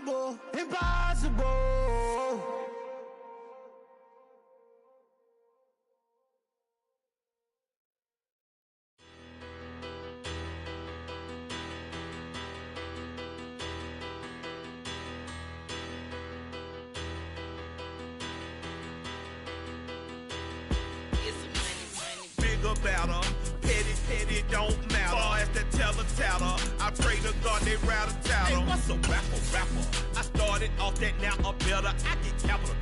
Impossible, impossible. Better, petty, don't matter. Far as the teller, I pray to God they rattle tattle. Hey, what's a rapper? I started off that, now I'm better. I get capital.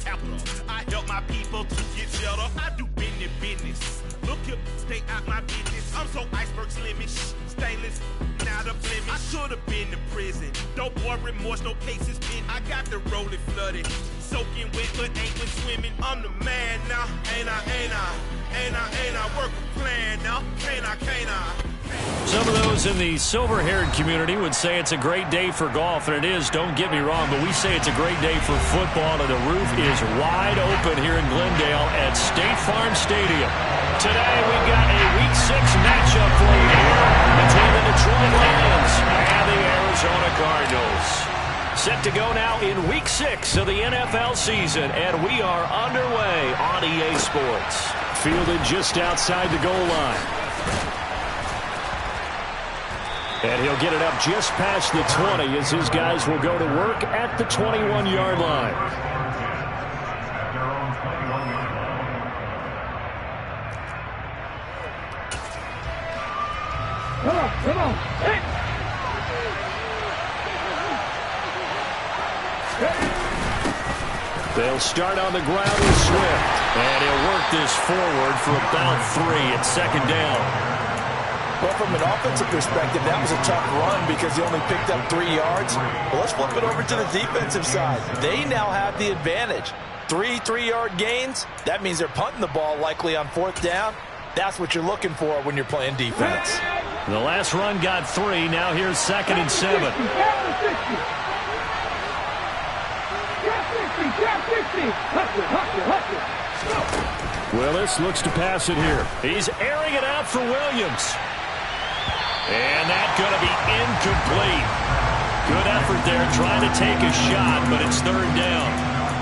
I help my people to get shelter. I do business. Look here, stay out my business. I'm so iceberg slimish, stainless, not a blemish. I should have been in prison. Don't boy remorse, no cases pinned. I got the rolling flooded, soaking wet, but ain't been swimming. I'm the man now, ain't I work a plan now, can't I? Some of those in the silver-haired community would say it's a great day for golf, and it is, don't get me wrong, but we say it's a great day for football, and the roof is wide open here in Glendale at State Farm Stadium. Today we've got a Week 6 matchup for you here between the Detroit Lions and the Arizona Cardinals. Set to go now in Week 6 of the NFL season, and we are underway on EA Sports. Fielded just outside the goal line. And he'll get it up just past the 20 as his guys will go to work at the 21-yard line. Come on. Hey. They'll start on the ground with Swift. And he'll work this forward for about 3 at second down. Well, from an offensive perspective, that was a tough run because he only picked up 3 yards. Well, let's flip it over to the defensive side. They now have the advantage. 3 3-yard gains, that means they're punting the ball likely on 4th down. That's what you're looking for when you're playing defense. The last run got 3. Now here's 2nd and 7. Willis looks to pass it here. He's airing it out for Williams. And that's going to be incomplete. Good effort there trying to take a shot, but it's 3rd down.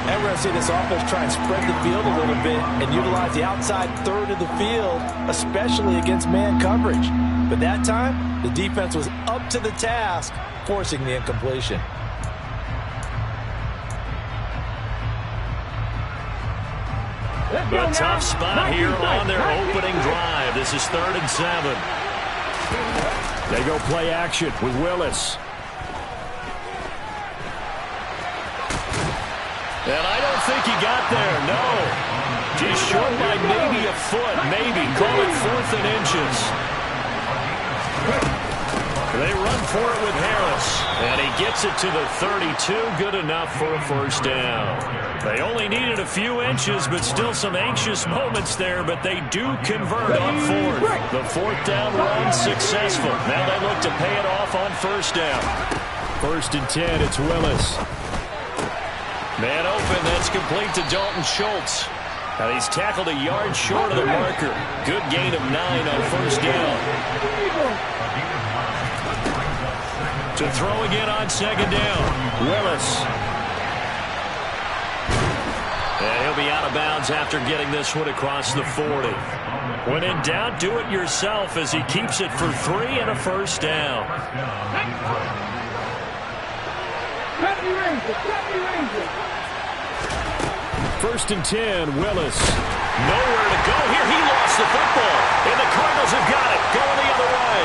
And we're going to see this offense try and spread the field a little bit and utilize the outside third of the field, especially against man coverage. But that time, the defense was up to the task, forcing the incompletion. A tough spot here on their opening drive. This is 3rd and 7. They go play action with Willis. And I don't think he got there, no. Just short by maybe a foot, maybe. Call it 4th and inches. They run for it with Harris. And he gets it to the 32. Good enough for a 1st down. They only needed a few inches, but still some anxious moments there, but they do convert on 4th. The 4th down run successful. Now they look to pay it off on 1st down. 1st and 10, it's Willis. Man open, that's complete to Dalton Schultz. Now he's tackled a yard short of the marker. Good gain of 9 on 1st down. To throw again on 2nd down, Willis. And he'll be out of bounds after getting this one across the 40. When in doubt, do it yourself as he keeps it for 3 and a 1st down. 1st and 10, Willis. Nowhere to go here. He lost the football. And the Cardinals have got it. Going the other way.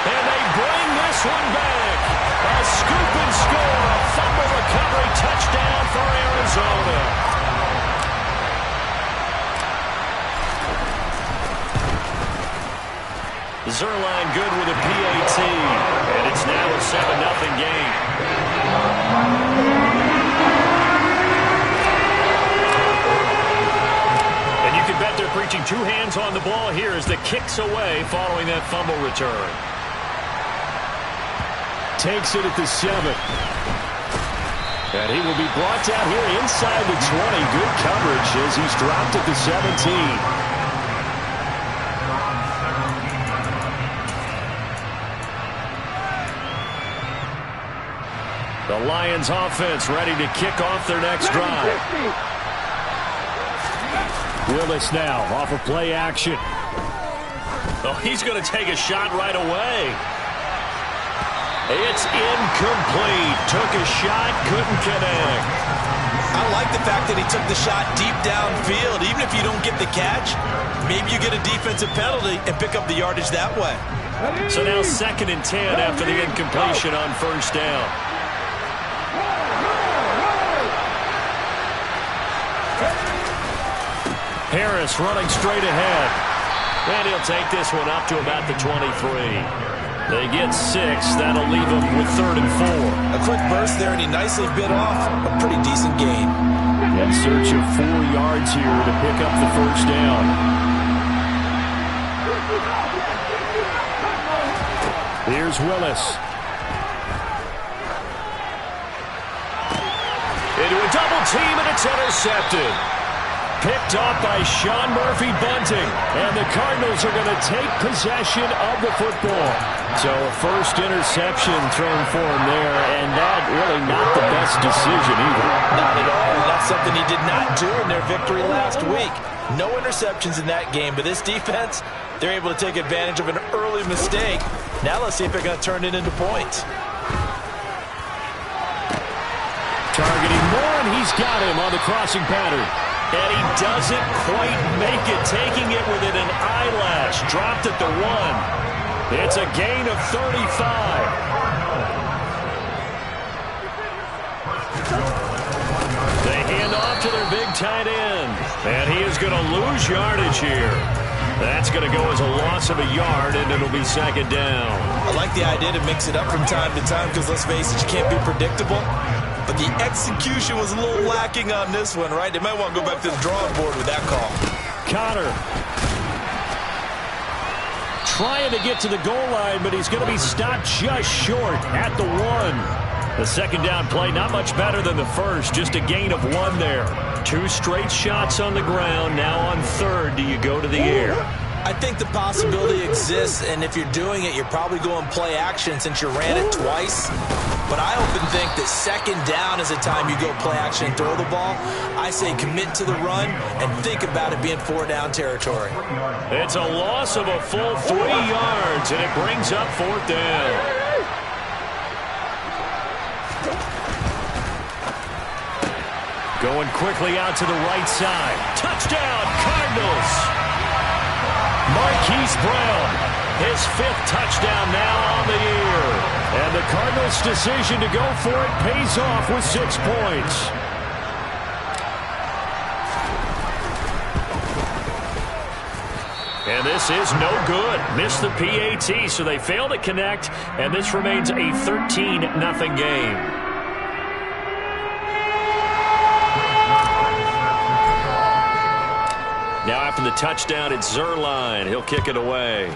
And they bring this one back. A scoop and score. A fumble recovery touchdown for Arizona. Zerline good with a PAT. And it's now a 7-0 game. And you can bet they're preaching 2 hands on the ball here as the kick's away following that fumble return. Takes it at the 7. And he will be brought down here inside the 20. Good coverage as he's dropped at the 17. The Lions offense ready to kick off their next drive. Willis now off of play action. Oh, he's going to take a shot right away. It's incomplete. Took a shot, couldn't connect. I like the fact that he took the shot deep downfield. Even if you don't get the catch, maybe you get a defensive penalty and pick up the yardage that way. So now 2nd and 10 after the incompletion on first down. Harris running straight ahead. And he'll take this one up to about the 23. They get 6. That'll leave them with 3rd and 4. A quick burst there, and he nicely bit off a pretty decent gain. In search of 4 yards here to pick up the first down. Here's Willis. Into a double team, and it's intercepted. Picked off by Sean Murphy-Bunting. And the Cardinals are going to take possession of the football. So a first interception thrown for him there, and that really not the best decision either. Not at all. That's something he did not do in their victory last week. No interceptions in that game, but this defense, they're able to take advantage of an early mistake. Now let's see if they're going to turn it into points. Targeting more, and he's got him on the crossing pattern. And he doesn't quite make it, taking it within an eyelash. Dropped at the 1. It's a gain of 35. They hand off to their big tight end. And he is going to lose yardage here. That's going to go as a loss of a yard, and it'll be 2nd down. I like the idea to mix it up from time to time because, let's face it, you can't be predictable. But the execution was a little lacking on this one, right? They might want to go back to the drawing board with that call. Connor trying to get to the goal line, but he's going to be stopped just short at the 1. The 2nd down play, not much better than the first, just a gain of 1 there. 2 straight shots on the ground. Now on 3rd, do you go to the air? I think the possibility exists, and if you're doing it, you're probably going play action since you ran it twice. But I often think that 2nd down is the time you go play action and throw the ball. I say commit to the run and think about it being 4-down territory. It's a loss of a full 3 yards, and it brings up 4th down. Going quickly out to the right side. Touchdown, Cardinals! Marquise Brown, his 5th touchdown now on the year. And the Cardinals' decision to go for it pays off with 6 points. And this is no good. Missed the PAT, so they fail to connect, and this remains a 13-0 game. Now after the touchdown, it's Zerline. He'll kick it away.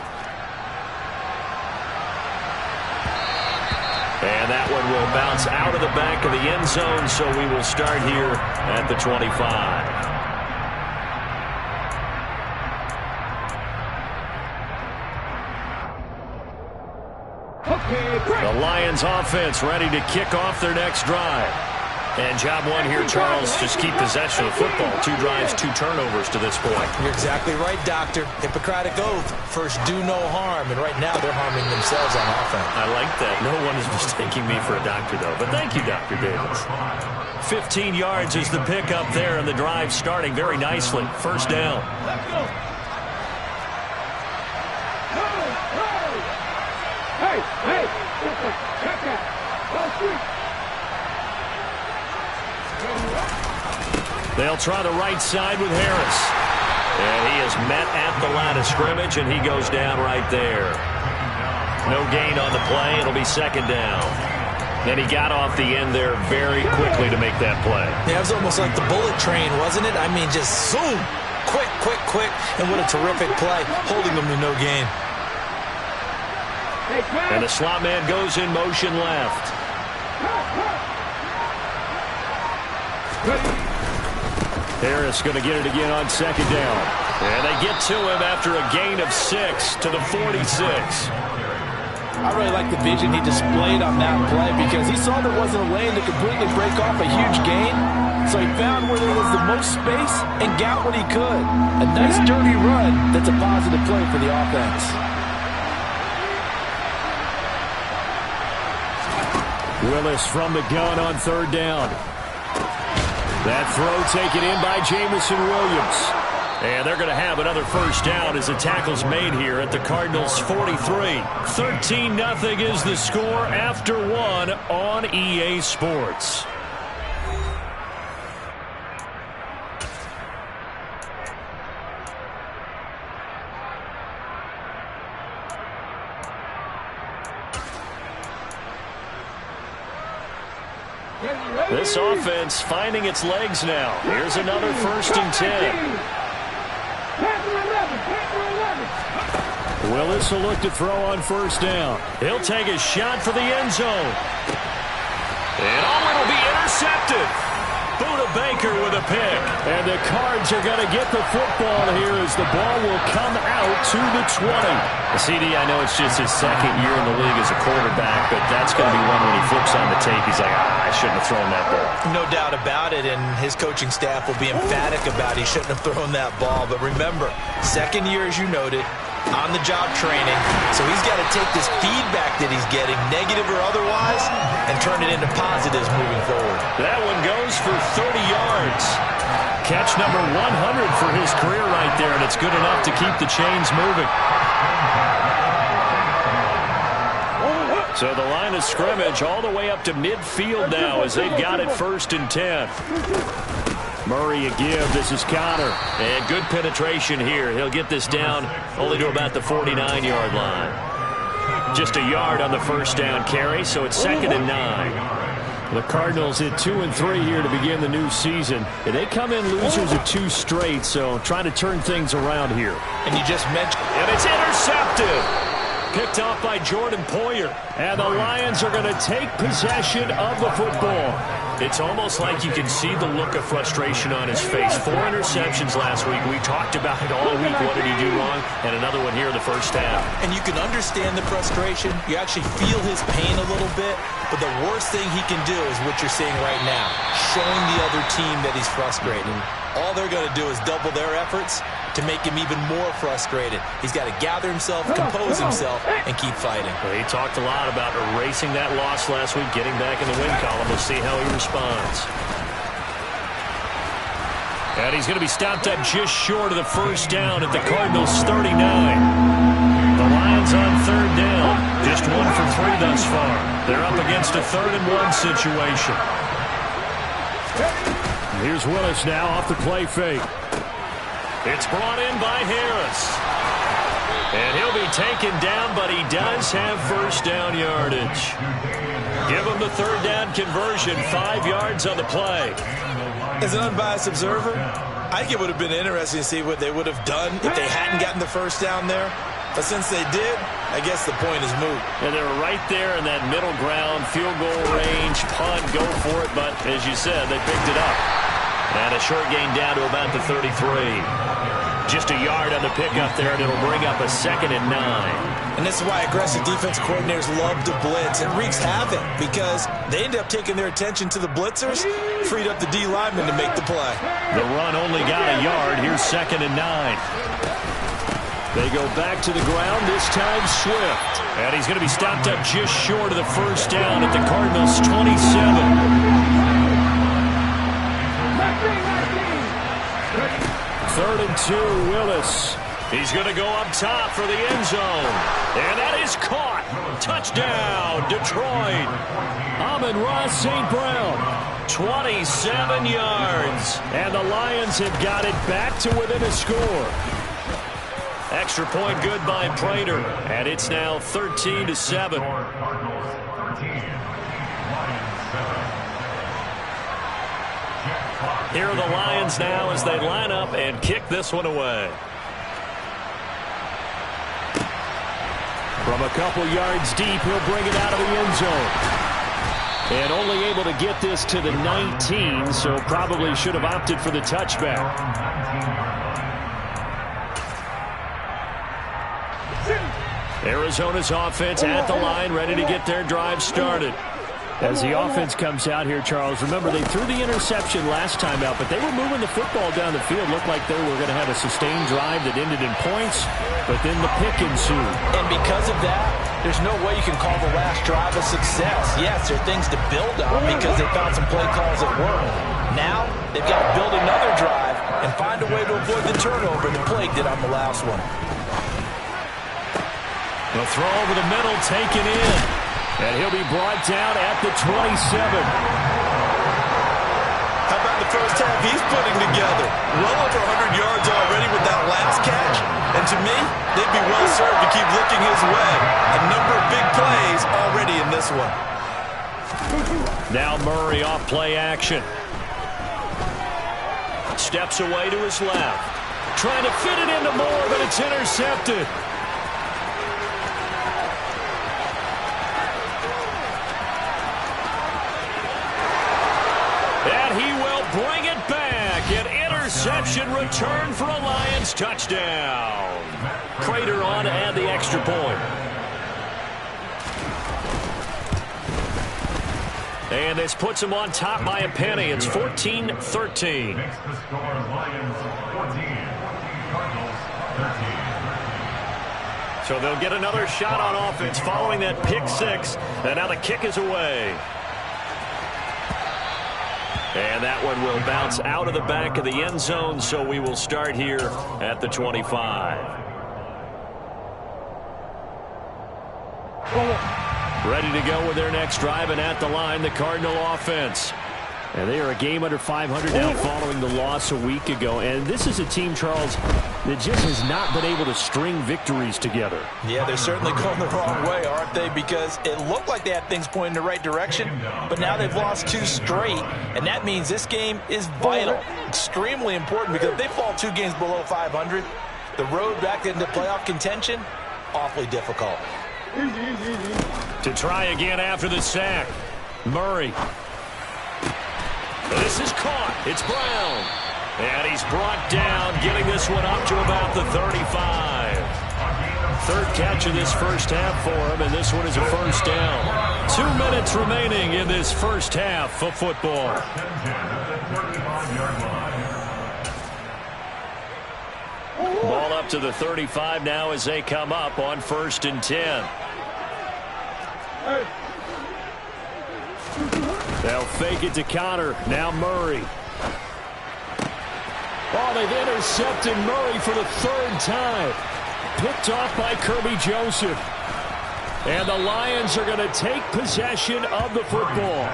And that one will bounce out of the back of the end zone, so we will start here at the 25. The Lions offense ready to kick off their next drive. And job 1 here, Charles, just keep possession of the football. 2 drives, 2 turnovers to this point. You're exactly right, Doctor. Hippocratic oath. First, do no harm. And right now, they're harming themselves on offense. I like that. No one is mistaking me for a doctor, though. But thank you, Dr. Davis. 15 yards is the pickup there, and the drive starting very nicely. First down. Let's go. Hey, hey, check that. They'll try the right side with Harris. And he is met at the line of scrimmage, and he goes down right there. No gain on the play. It'll be 2nd down. And he got off the end there very quickly to make that play. Yeah, it was almost like the bullet train, wasn't it? I mean, just zoom. Quick, quick, quick. And what a terrific play, holding them to no gain. And the slot man goes in motion left. Harris going to get it again on 2nd down. And they get to him after a gain of 6 to the 46. I really like the vision he displayed on that play because he saw there wasn't a lane to completely break off a huge gain. So he found where there was the most space and got what he could. A nice dirty run that's a positive play for the offense. Willis from the gun on third down. That throw taken in by Jamison Williams. And they're going to have another first down as the tackle's made here at the Cardinals' 43. 13-0 is the score after one on EA Sports. This offense finding its legs now. Here's another 1st and 10. Willis will look to throw on first down. He'll take a shot for the end zone. And it'll be intercepted. Buda Baker with a pick. And the Cards are going to get the football here as the ball will come out to the 20. CD, I know it's just his second year in the league as a quarterback, but that's going to be one when he flips on the tape. He's like, I shouldn't have thrown that ball. No doubt about it, and his coaching staff will be emphatic about he shouldn't have thrown that ball. But remember, second year, as you noted, on-the-job training. So he's got to take this feedback that he's getting, negative or otherwise, and turn it into positives moving forward. That one goes for 30 yards. Catch number 100 for his career right there, and it's good enough to keep the chains moving. So the line of scrimmage all the way up to midfield now as they've got it 1st and 10. Murray a give. This is Connor. And good penetration here. He'll get this down only to about the 49-yard line. Just a yard on the first down carry, so it's 2nd and 9. The Cardinals hit 2 and 3 here to begin the new season. And they come in losers of 2 straight, so trying to turn things around here. And you just mentioned... And it's intercepted. Picked off by Jordan Poyer. And the Lions are going to take possession of the football. It's almost like you can see the look of frustration on his face. 4 interceptions last week. We talked about it all week. What did he do wrong? And another one here in the first half. And you can understand the frustration. You actually feel his pain a little bit. But the worst thing he can do is what you're seeing right now, showing the other team that he's frustrated. All they're going to do is double their efforts to make him even more frustrated. He's got to gather himself, compose himself, and keep fighting. Well, he talked a lot about erasing that loss last week, getting back in the win column. We'll see how he responds. And he's going to be stopped up just short of the first down at the Cardinals' 39. The Lions on third down. Just 1 for 3 thus far. They're up against a 3rd and 1 situation. Here's Willis now off the play fake. It's brought in by Harris. And he'll be taken down, but he does have first down yardage. Give him the 3rd down conversion, 5 yards on the play. As an unbiased observer, I think it would have been interesting to see what they would have done if they hadn't gotten the first down there. But since they did, I guess the point is moot. And they were right there in that middle ground, field goal range, punt, go for it. But as you said, they picked it up. And a short gain down to about the 33. Just a yard on the pickup there, and it'll bring up a 2nd and 9. And this is why aggressive defense coordinators love to blitz. It wreaks havoc because they end up taking their attention to the blitzers, freed up the D lineman to make the play. The run only got a yard. Here's 2nd and 9. They go back to the ground, this time Swift. And he's going to be stopped up just short of the first down at the Cardinals' 27. 3rd and 2, Willis. He's going to go up top for the end zone. And that is caught. Touchdown, Detroit. Amon-Ra St. Brown. 27 yards. And the Lions have got it back to within a score. Extra point good by Prater. And it's now 13-7. Here are the Lions now as they line up and kick this one away. From a couple yards deep, he'll bring it out of the end zone. And only able to get this to the 19, so probably should have opted for the touchback. Arizona's offense at the line, ready to get their drive started. As the offense comes out here, Charles, remember they threw the interception last time out, but they were moving the football down the field. Looked like they were going to have a sustained drive that ended in points, but then the pick ensued. And because of that, there's no way you can call the last drive a success. Yes, there are things to build on because they found some play calls that worked. Now, they've got to build another drive and find a way to avoid the turnover the plague did on the last one. The throw over the middle, taken in. And he'll be brought down at the 27. How about the first half he's putting together? Well over 100 yards already with that last catch. And to me, they'd be well served to keep looking his way. A number of big plays already in this one. Now Murray off play action. Steps away to his left. Trying to fit it into Moore, but it's intercepted. And he will bring it back. An interception return for a Lions touchdown. Crater on to add the extra point. And this puts him on top by a penny. It's 14-13. Next to score, Lions 14, Cardinals 13. So they'll get another shot on offense following that pick six. And now the kick is away. And that one will bounce out of the back of the end zone, so we will start here at the 25. Ready to go with their next drive, and at the line, the Cardinal offense. And they are a game under 500 now following the loss a week ago. And this is a team, Charles, that just has not been able to string victories together. Yeah, they're certainly going the wrong way, aren't they? Because it looked like they had things pointing in the right direction, but now they've lost 2 straight, and that means this game is vital, extremely important, because if they fall 2 games below 500, the road back into playoff contention, awfully difficult. To try again after the sack. Murray. This is caught. It's Brown. And he's brought down, getting this one up to about the 35. Third catch of this first half for him, and this one is a first down. 2 minutes remaining in this first half of football. Ball up to the 35 now as they come up on 1st and 10. They'll fake it to Connor. Now Murray. Oh, they've intercepted Murray for the 3rd time. Picked off by Kirby Joseph. And the Lions are going to take possession of the football.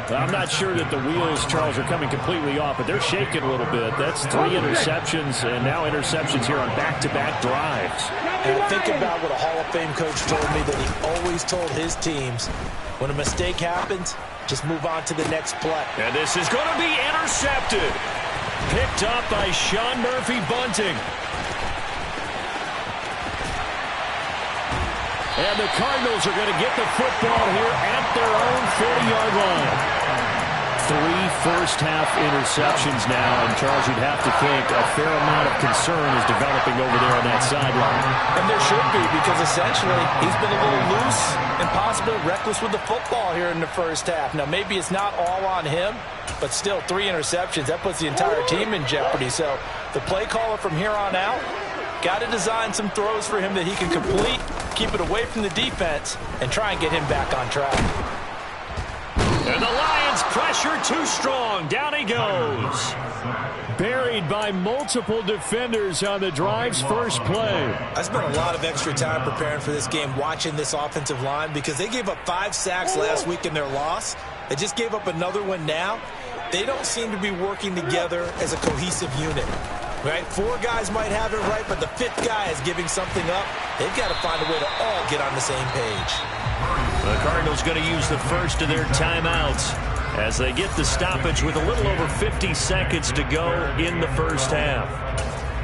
I'm not sure that the wheels, Charles, are coming completely off, but they're shaking a little bit. That's 3 interceptions, and now interceptions here on back-to-back drives. And I think about what a Hall of Fame coach told me, that he always told his teams, when a mistake happens, just move on to the next play. And this is going to be intercepted. Picked up by Sean Murphy-Bunting. And the Cardinals are going to get the football here at their own 40-yard line. 3 first-half interceptions now, and Charles, you'd have to think a fair amount of concern is developing over there on that sideline. And there should be, because essentially he's been a little loose and possibly reckless with the football here in the first half. Now, maybe it's not all on him, but still 3 interceptions. That puts the entire team in jeopardy. So the play caller from here on out got to design some throws for him that he can complete, keep it away from the defense, and try and get him back on track. And the Lions pressure too strong. Down he goes. Buried by multiple defenders on the drive's first play. I spent a lot of extra time preparing for this game, watching this offensive line, because they gave up 5 sacks last week in their loss. They just gave up another one now. They don't seem to be working together as a cohesive unit. Right? 4 guys might have it right, but the 5th guy is giving something up. They've got to find a way to all get on the same page. The Cardinals going to use the first of their timeouts as they get the stoppage with a little over 50 seconds to go in the first half.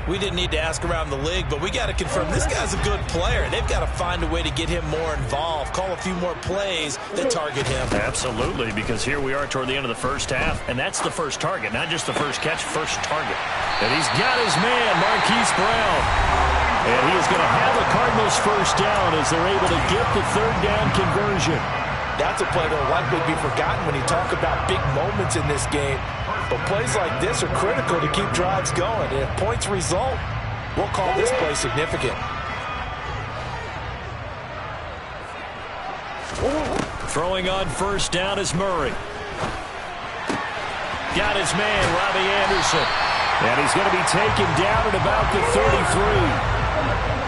We didn't need to ask around the league, but we got to confirm this guy's a good player. They've got to find a way to get him more involved, call a few more plays that target him. Absolutely, because here we are toward the end of the first half, and that's the first target, not just the first catch, first target. And he's got his man, Marquise Brown. And he is going to have the Cardinals first down as they're able to get the third down conversion. That's a play that will likely be forgotten when you talk about big moments in this game. But plays like this are critical to keep drives going. And if points result, we'll call this play significant. Throwing on first down is Murray. Got his man, Robbie Anderson. And he's going to be taken down at about the 33.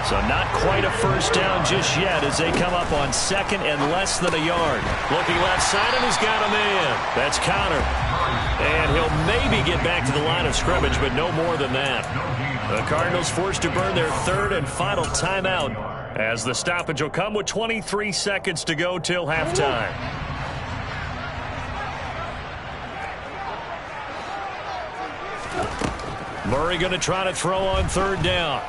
So not quite a first down just yet as they come up on second and less than a yard. Looking left side, and he's got a man. That's Connor. And he'll maybe get back to the line of scrimmage, but no more than that. The Cardinals forced to burn their third and final timeout as the stoppage will come with 23 seconds to go till halftime. Murray going to try to throw on third down.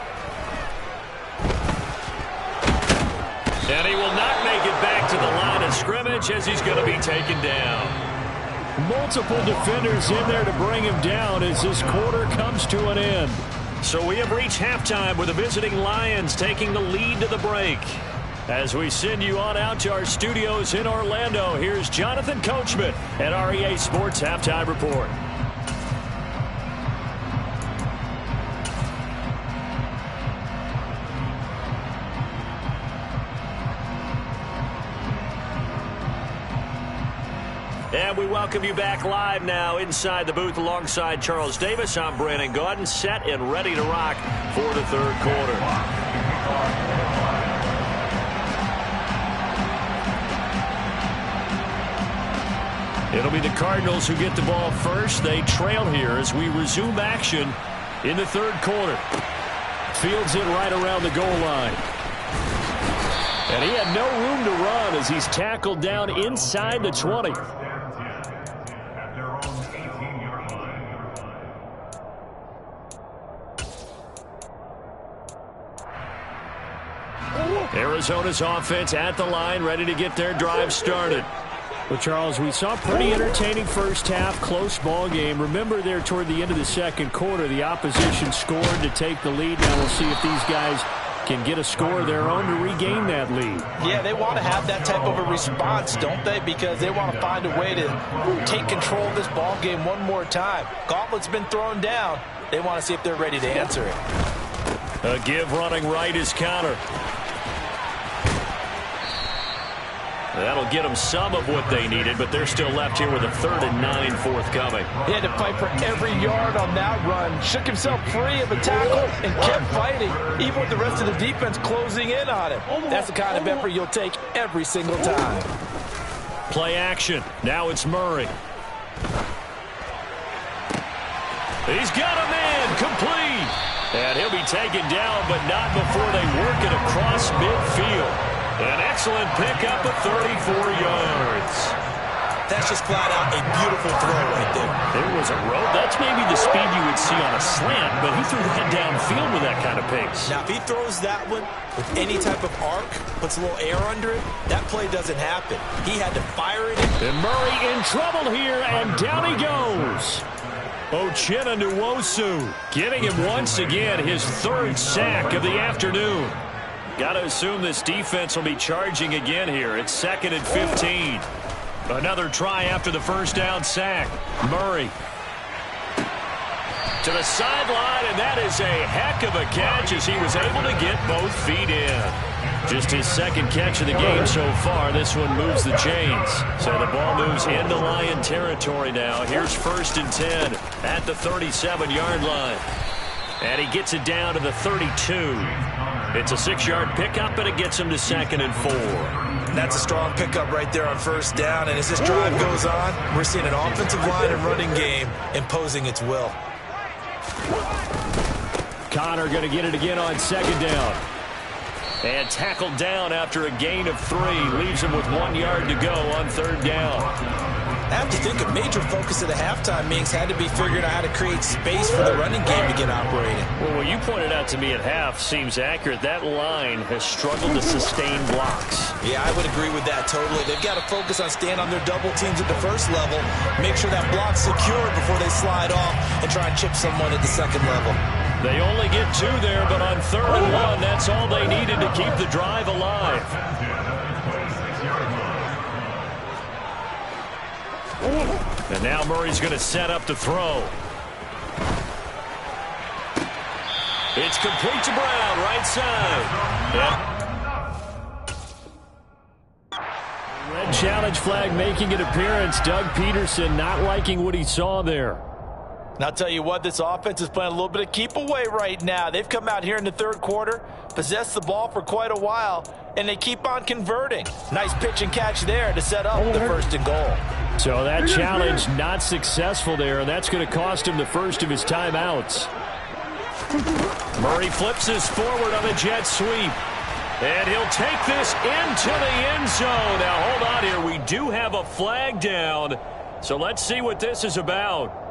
And he will not make it back to the line of scrimmage as he's going to be taken down. Multiple defenders in there to bring him down as this quarter comes to an end. So we have reached halftime with the visiting Lions taking the lead to the break. As we send you on out to our studios in Orlando, here's Jonathan Coachman at REA Sports Halftime Report. And we welcome you back live now inside the booth alongside Charles Davis. I'm Brandon Gaudin, set and ready to rock for the third quarter. It'll be the Cardinals who get the ball first. They trail here as we resume action in the third quarter. Fields it right around the goal line. And he had no room to run as he's tackled down inside the 20. Arizona's offense at the line, ready to get their drive started. Well, Charles, we saw a pretty entertaining first half, close ball game. Remember there toward the end of the second quarter, the opposition scored to take the lead. Now we'll see if these guys can get a score of their own to regain that lead. Yeah, they want to have that type of a response, don't they? Because they want to find a way to take control of this ball game one more time. Gauntlet's been thrown down. They want to see if they're ready to answer it. A give running right is Connor. That'll get them some of what they needed, but they're still left here with a 3rd and 9 forthcoming. He had to fight for every yard on that run. Shook himself free of a tackle and kept fighting, even with the rest of the defense closing in on him. That's the kind of effort you'll take every single time. Play action. Now it's Murray. He's got a man complete. And he'll be taken down, but not before they work it across midfield. An excellent pickup of 34 yards. That's just flat out a beautiful throw right there. There was a rope. That's maybe the speed you would see on a slant, but he threw that downfield with that kind of pace. Now, if he throws that one with any type of arc, puts a little air under it, that play doesn't happen. He had to fire it in. And Murray in trouble here, and down he goes. Uchenna Nwosu getting him once again his 3rd sack of the afternoon. Got to assume this defense will be charging again here. It's 2nd and 15. Another try after the first down sack. Murray to the sideline, and that is a heck of a catch as he was able to get both feet in. Just his 2nd catch of the game so far. This one moves the chains. So the ball moves into Lion territory now. Here's 1st and 10 at the 37-yard line. And he gets it down to the 32. It's a 6-yard pickup, and it gets him to 2nd and 4. That's a strong pickup right there on first down. And as this drive goes on, we're seeing an offensive line and running game imposing its will. Connor going to get it again on 2nd down. And tackled down after a gain of 3. Leaves him with 1 yard to go on 3rd down. I have to think a major focus of the halftime meetings had to be figuring out how to create space for the running game to get operating. Well, what you pointed out to me at half seems accurate. That line has struggled to sustain blocks. Yeah, I would agree with that totally. They've got to focus on staying on their double teams at the first level, make sure that block's secure before they slide off and try and chip someone at the second level. They only get 2 there, but on 3rd and 1, that's all they needed to keep the drive alive. And now Murray's going to set up to throw. It's complete to Brown, right side. Red challenge flag making an appearance. Doug Peterson not liking what he saw there. And I'll tell you what, this offense is playing a little bit of keep away right now. They've come out here in the 3rd quarter, possessed the ball for quite a while, and they keep on converting. Nice pitch and catch there to set up the 1st and goal. So that challenge not successful there, and that's going to cost him the first of his timeouts. Murray flips this forward on a jet sweep. And he'll take this into the end zone. Now, hold on here. We do have a flag down. So let's see what this is about.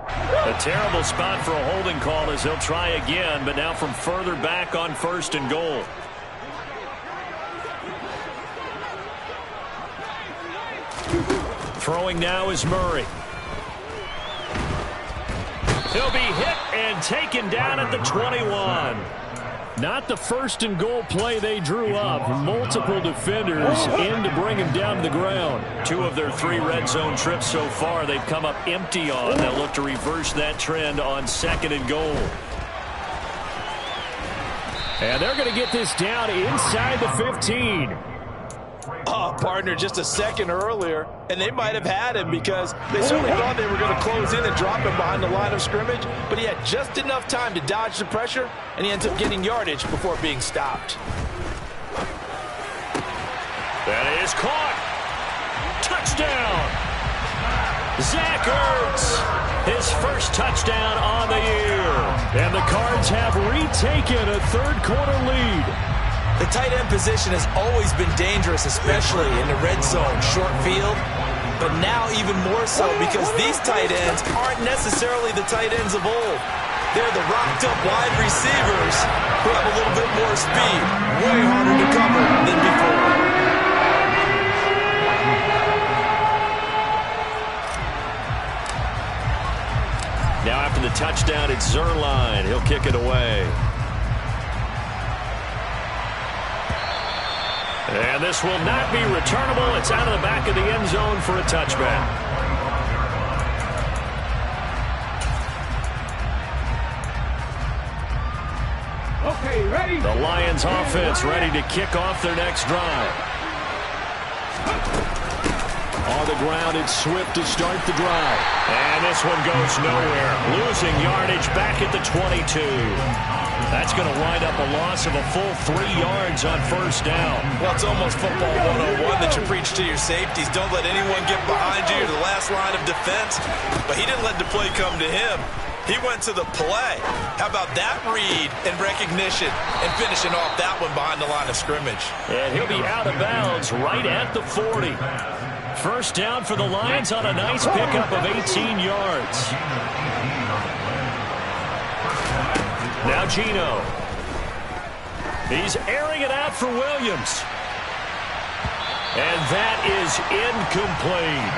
A terrible spot for a holding call as they'll try again, but now from further back on 1st and goal. Throwing now is Murray. He'll be hit and taken down at the 21. Not the 1st and goal play they drew up. Multiple defenders in to bring him down to the ground. 2 of their 3 red zone trips so far they've come up empty on. They'll look to reverse that trend on 2nd and goal. And they're going to get this down inside the 15. Oh, partner, just a second earlier, and they might have had him because they certainly thought they were going to close in and drop him behind the line of scrimmage, but he had just enough time to dodge the pressure, and he ends up getting yardage before being stopped. That is caught. Touchdown. Zach Ertz, his first touchdown on the year. And the Cards have retaken a 3rd quarter lead. The tight end position has always been dangerous, especially in the red zone, short field, but now even more so because these tight ends aren't necessarily the tight ends of old. They're the rocked-up wide receivers who have a little bit more speed, way harder to cover than before. Now after the touchdown, it's Zuerlein. He'll kick it away. And this will not be returnable. It's out of the back of the end zone for a touchback. Okay, ready? The Lions offense ready to kick off their next drive. On the ground, it's Swift to start the drive. And this one goes nowhere. Losing yardage back at the 22. That's going to wind up a loss of a full 3 yards on 1st down. Well, it's almost football 101 that you preach to your safeties. Don't let anyone get behind you. You're the last line of defense. But he didn't let the play come to him. He went to the play. How about that read and recognition and finishing off that one behind the line of scrimmage? And he'll be out of bounds right at the 40. 1st down for the Lions on a nice pickup of 18 yards. Now Gino. He's airing it out for Williams. And that is incomplete.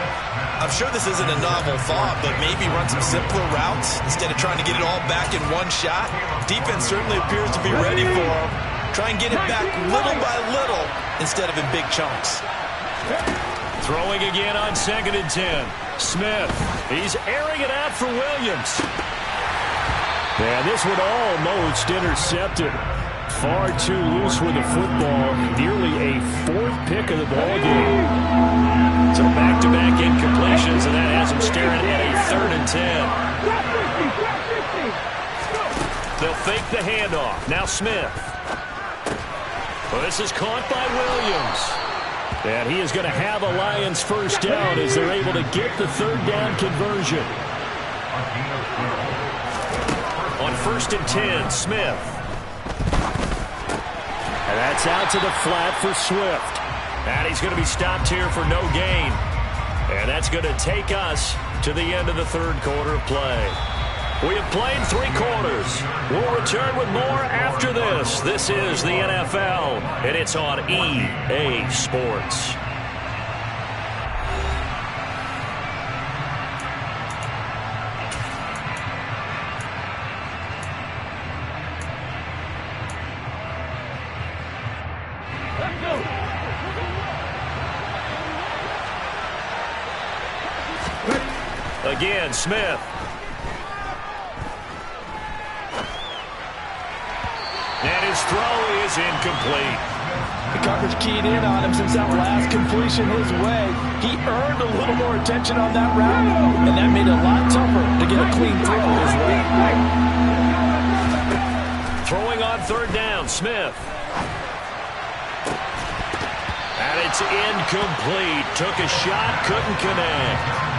I'm sure this isn't a novel thought, but maybe run some simpler routes instead of trying to get it all back in one shot. Defense certainly appears to be ready for him. Try and get it back little by little instead of in big chunks. Throwing again on 2nd and 10. Smith. He's airing it out for Williams. Yeah, this one almost intercepted. Far too loose with the football. Nearly a 4th pick of the ball game. So back-to-back incompletions, and that has him staring at a 3rd and 10. They'll fake the handoff. Now Smith. Well, this is caught by Williams. And he is going to have a Lions 1st down as they're able to get the 3rd down conversion. On 1st and 10, Smith. And that's out to the flat for Swift. And he's going to be stopped here for no gain. And that that's going to take us to the end of the third quarter of play. We have played 3 quarters. We'll return with more after this. This is the NFL, and it's on EA Sports. Again, Smith. And his throw is incomplete. The coverage keyed in on him since that last completion his way. He earned a little more attention on that route, and that made it a lot tougher to get a clean throw his way. Throwing on third down, Smith. And it's incomplete. Took a shot, couldn't connect.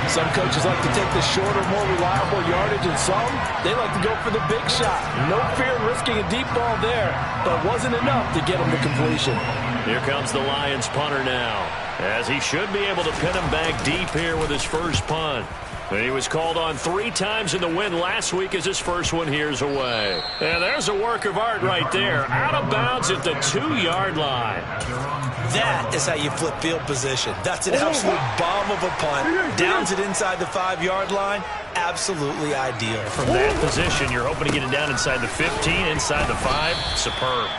Some coaches like to take the shorter, more reliable yardage, and some, they like to go for the big shot. No fear in risking a deep ball there, but it wasn't enough to get him to completion. Here comes the Lions punter now, as he should be able to pin him back deep here with his first punt. He was called on 3 times in the win last week as his first one here's away. And there's a work of art right there. Out of bounds at the 2-yard line. That is how you flip field position. That's an absolute bomb of a punt. Downs it inside the 5-yard line. Absolutely ideal. From that position, you're hoping to get it down inside the 15, inside the 5. Superb.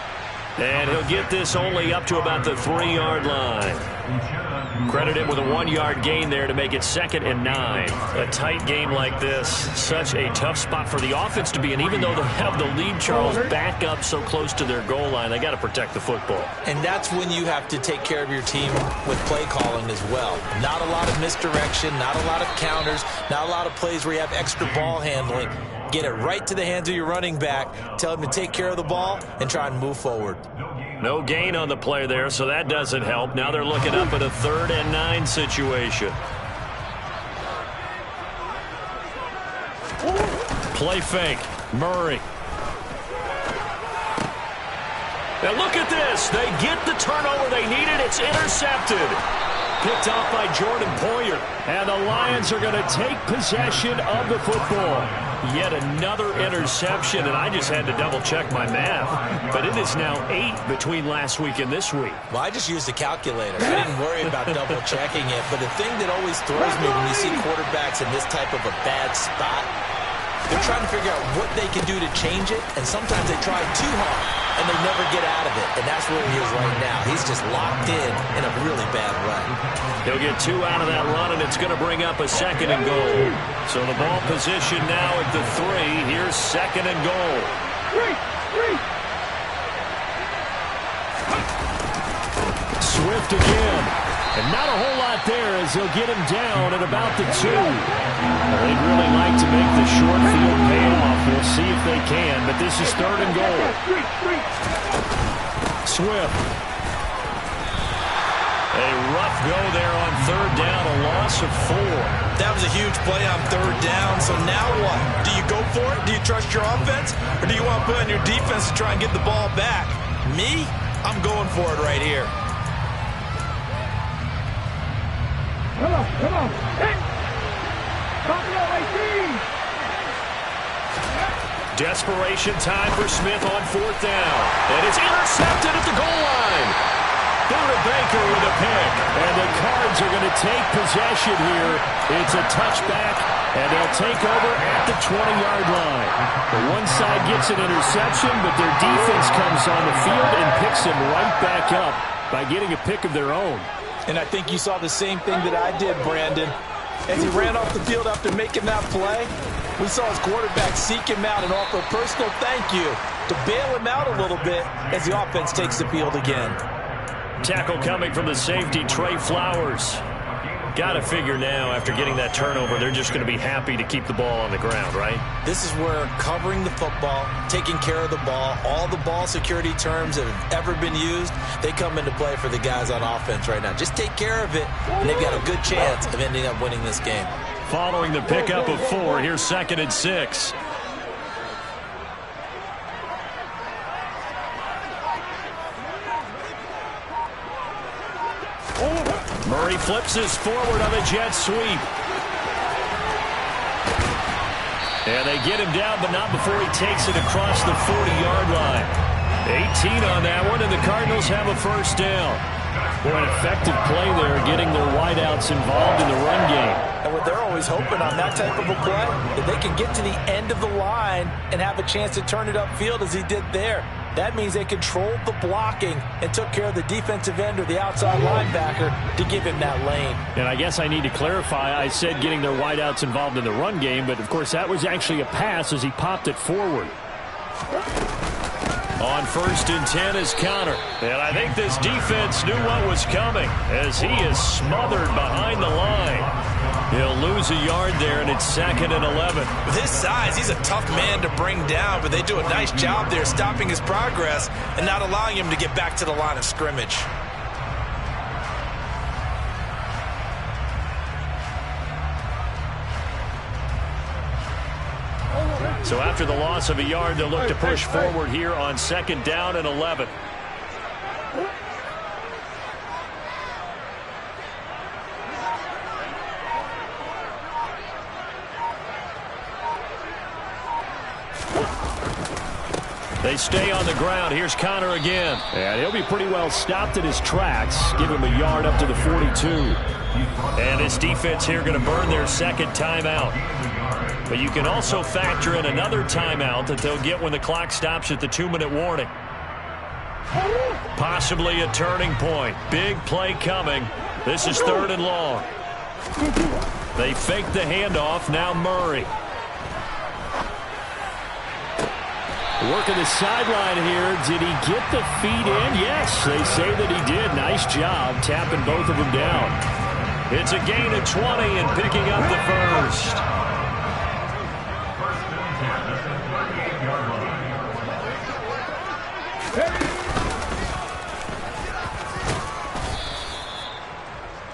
And he'll get this only up to about the 3-yard line. Credited with a 1-yard gain there to make it 2nd and 9. A tight game like this, such a tough spot for the offense to be in. Even though they have the lead, Charles, back up so close to their goal line, they got to protect the football. And that's when you have to take care of your team with play calling as well. Not a lot of misdirection, not a lot of counters, not a lot of plays where you have extra ball handling. Get it right to the hands of your running back, tell him to take care of the ball, and try and move forward. No gain on the play there, so that doesn't help. Now they're looking up at a 3rd and 9 situation. Play fake. Murray. Now look at this. They get the turnover they needed. It's intercepted. Picked off by Jordan Poyer. And the Lions are going to take possession of the football. Yet another interception, and I just had to double-check my math. But it is now 8 between last week and this week. Well, I just used a calculator. I didn't worry about double-checking it. But the thing that always throws me when you see quarterbacks in this type of a bad spot, they're trying to figure out what they can do to change it, and sometimes they try too hard, and they never get out of it. And that's where he is right now. He's just locked in a really bad run. He'll get 2 out of that run, and it's going to bring up a 2nd and goal. So the ball position now at the 3. Here's 2nd and goal. Swift again. And not a whole lot there as he'll get him down at about the 2. They'd really like to make the short field pay off. We'll see if they can, but this is 3rd and goal. Swift. A rough go there on 3rd down, a loss of 4. That was a huge play on 3rd down, so now what? Do you go for it? Do you trust your offense? Or do you want to put on your defense to try and get the ball back? Me? I'm going for it right here. Come on. Hey! Talk it out, 18! Desperation time for Smith on 4th down. And it's intercepted at the goal line. Buda Baker with a pick. And the Cards are going to take possession here. It's a touchback, and they'll take over at the 20-yard line. The one side gets an interception, but their defense comes on the field and picks them right back up by getting a pick of their own. And I think you saw the same thing that I did, Brandon. As he ran off the field after making that play, we saw his quarterback seek him out and offer a personal thank you to bail him out a little bit as the offense takes the field again. Tackle coming from the safety, Trey Flowers. Got to figure now, after getting that turnover, they're just going to be happy to keep the ball on the ground, right? This is where covering the football, taking care of the ball, all the ball security terms that have ever been used, they come into play for the guys on offense right now. Just take care of it, and they've got a good chance of ending up winning this game. Following the pickup of 4, here's 2nd and 6. Murray Murray flips this forward on the jet sweep. And they get him down, but not before he takes it across the 40-yard line. 18 on that one, and the Cardinals have a first down. Boy, an effective play there, getting their wideouts involved in the run game. And what they're always hoping on that type of a play, that they can get to the end of the line and have a chance to turn it upfield as he did there. That means they controlled the blocking and took care of the defensive end or the outside linebacker to give him that lane. And I guess I need to clarify, I said getting their wideouts involved in the run game, but of course that was actually a pass as he popped it forward. On 1st and 10 is Connor. And I think this defense knew what was coming as he is smothered behind the line. He'll lose a yard there, and it's 2nd and 11. With his size, he's a tough man to bring down, but they do a nice job there stopping his progress and not allowing him to get back to the line of scrimmage. So after the loss of a yard, they'll look to push forward here on 2nd down and 11. They stay on the ground. Here's Connor again. And he'll be pretty well stopped in his tracks. Give him a yard up to the 42. And this defense here going to burn their 2nd timeout. But you can also factor in another timeout that they'll get when the clock stops at the 2-minute warning. Possibly a turning point. Big play coming. This is 3rd and long. They fake the handoff. Now Murray. Working the sideline here. Did he get the feet in? Yes, they say that he did. Nice job tapping both of them down. It's a gain of 20 and picking up the first.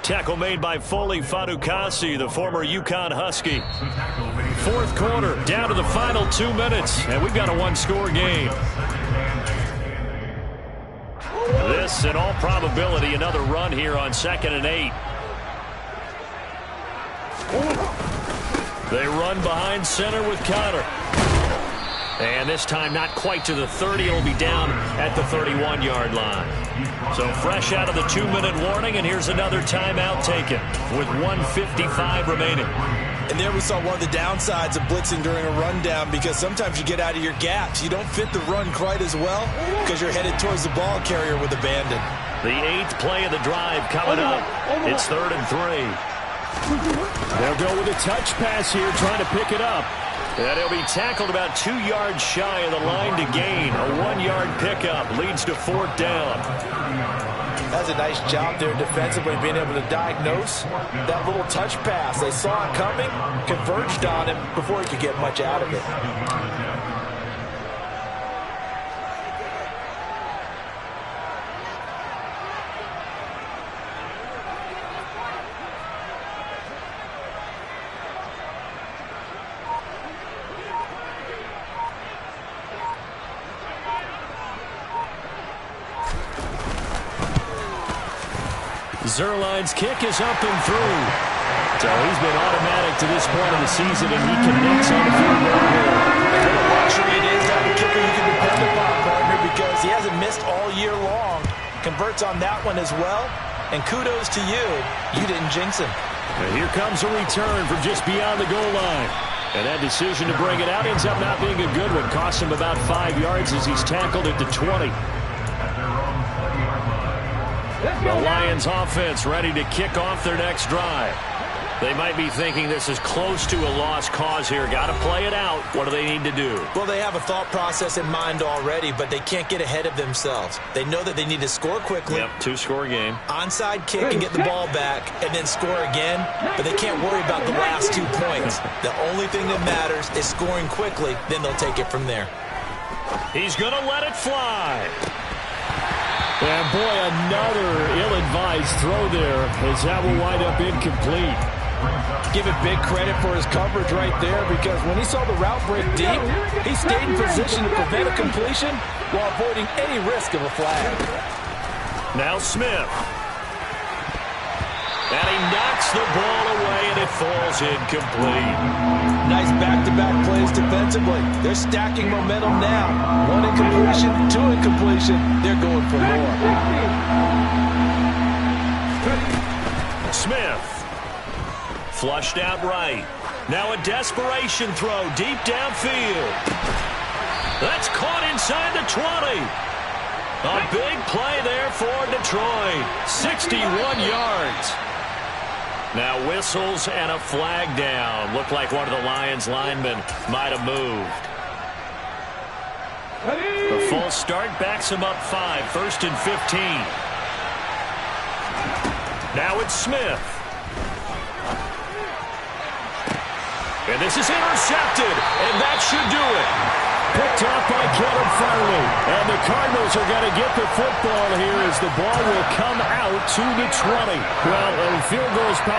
Tackle made by Foley Fadukasi, the former UConn Husky. 4th quarter, down to the final 2 minutes, and we've got a 1-score game. This, in all probability, another run here on 2nd and 8. They run behind center with Connor. And this time not quite to the 30. It'll be down at the 31-yard line. So fresh out of the 2-minute warning, and here's another timeout taken with 1:55 remaining. And there we saw one of the downsides of blitzing during a rundown, because sometimes you get out of your gaps. You don't fit the run quite as well because you're headed towards the ball carrier with abandon. The 8th play of the drive coming up. It's 3rd and 3. They'll go with a touch pass here, trying to pick it up. And he'll be tackled about 2 yards shy of the line to gain. A 1-yard pickup leads to 4th down. That's a nice job there defensively, being able to diagnose that little touch pass. They saw it coming, converged on him before he could get much out of it. Zuerlein's kick is up and through. So he's been automatic to this point of the season, and he connects on the field goal here. What a luxury it is to have a kicker you can depend upon, partner, because he hasn't missed all year long. Converts on that one as well. And kudos to you. You didn't jinx him. And here comes a return from just beyond the goal line. And that decision to bring it out ends up not being a good one. Costs him about 5 yards as he's tackled at the 20. The Lions offense ready to kick off their next drive. They might be thinking this is close to a lost cause here. Got to play it out. What do they need to do? Well, they have a thought process in mind already, but they can't get ahead of themselves. They know that they need to score quickly. Yep, 2-score game. Onside kick and get the ball back and then score again, but they can't worry about the last 2 points. The only thing that matters is scoring quickly, then they'll take it from there. He's going to let it fly. And boy, another ill-advised throw there, as that will wind up incomplete. Give it big credit for his coverage right there, because when he saw the route break deep, he stayed in position to prevent a completion while avoiding any risk of a flag. Now Smith. And he knocks the ball away, and it falls incomplete. Nice back-to-back plays defensively. They're stacking momentum now. 1 incompletion, 2 incompletion. They're going for more. Smith. Flushed out right. Now a desperation throw deep downfield. That's caught inside the 20. A big play there for Detroit. 61 yards. Now whistles and a flag down. Looked like one of the Lions linemen might have moved. The false start backs him up 5. 1st and 15. Now it's Smith. And this is intercepted, and that should do it. Picked off by Kevin Farley. And the Cardinals are going to get the football here as the ball will come out to the 20. Well, field goals probably